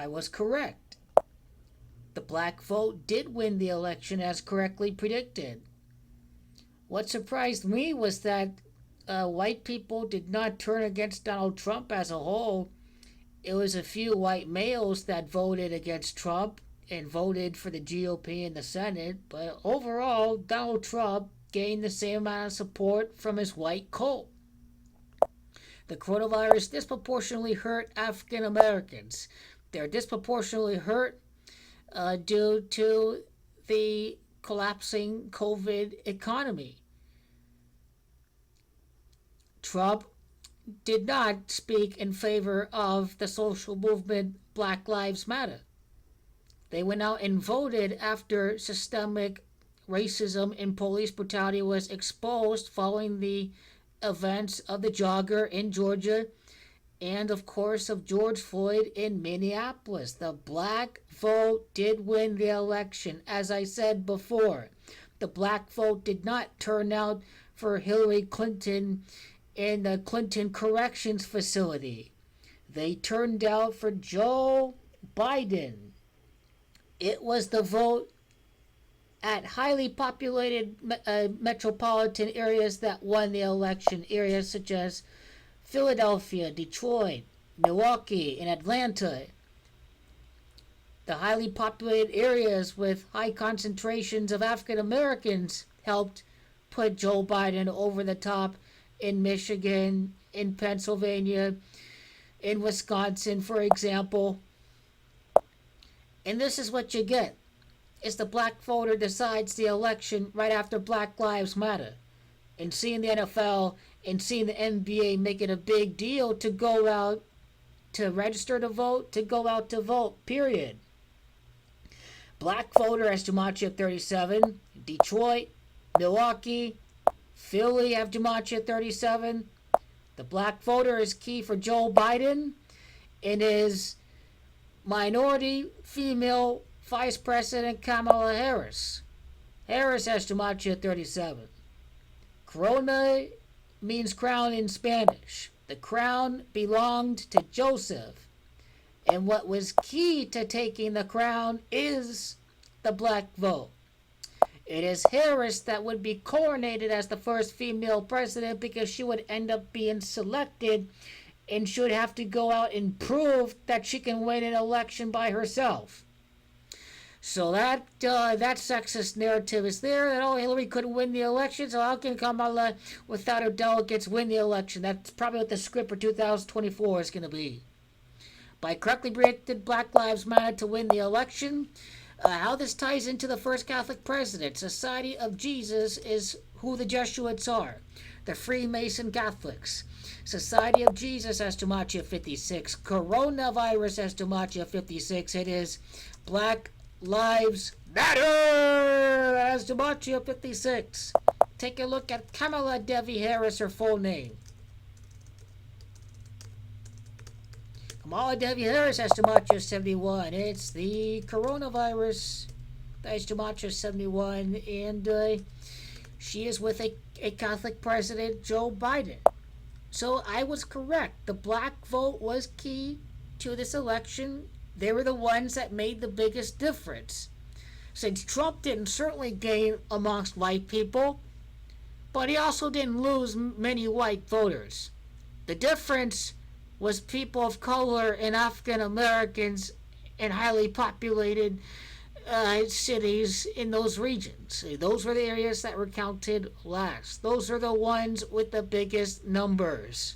I was correct. The black vote did win the election as correctly predicted. What surprised me was that white people did not turn against Donald Trump as a whole. It was a few white males that voted against Trump and voted for the GOP in the Senate, but overall, Donald Trump gained the same amount of support from his white cult. The coronavirus disproportionately hurt African Americans. They're disproportionately hurt due to the collapsing COVID economy. Trump did not speak in favor of the social movement Black Lives Matter. They went out and voted after systemic racism and police brutality was exposed following the events of the jogger in Georgia and, of course, of George Floyd in Minneapolis. The black vote did win the election. As I said before, the black vote did not turn out for Hillary Clinton in the Clinton Corrections Facility. They turned out for Joe Biden. It was the vote at highly populated metropolitan areas that won the election. Areas such as Philadelphia, Detroit, Milwaukee, and Atlanta. The highly populated areas with high concentrations of African Americans helped put Joe Biden over the top in Michigan, in Pennsylvania, in Wisconsin, for example. And this is what you get. It's the black voter decides the election right after Black Lives Matter. And seeing the NFL and seeing the NBA make it a big deal to go out to register to vote, to go out to vote, period. Black voter has Gematria 37. Detroit, Milwaukee, Philly have Gematria 37. The black voter is key for Joe Biden and his minority female Vice President Kamala Harris. Harris has Gematria 37. Corona means crown in Spanish. The crown belonged to Joseph. And what was key to taking the crown is the black vote. It is Harris that would be coronated as the first female president because she would end up being selected and should have to go out and prove that she can win an election by herself. So that sexist narrative is there, that Hillary couldn't win the election, so how can Kamala, without her delegates, win the election? That's probably what the script for 2024 is going to be. By correctly predicted Black Lives Matter to win the election, how this ties into the first Catholic president. Society of Jesus is who the Jesuits are, the Freemason Catholics. Society of Jesus has Gematria 56. Coronavirus has Gematria 56. It is Black Lives Matter as Gematria 56. Take a look at Kamala Devi Harris, her full name. Kamala Devi Harris has Gematria 71. It's the coronavirus that is Gematria 71, and she is with a Catholic president, Joe Biden. So I was correct. The black vote was key to this election. They were the ones that made the biggest difference. Since Trump didn't certainly gain amongst white people, but he also didn't lose many white voters. The difference was people of color and African Americans in highly populated cities in those regions. Those were the areas that were counted last. Those are the ones with the biggest numbers.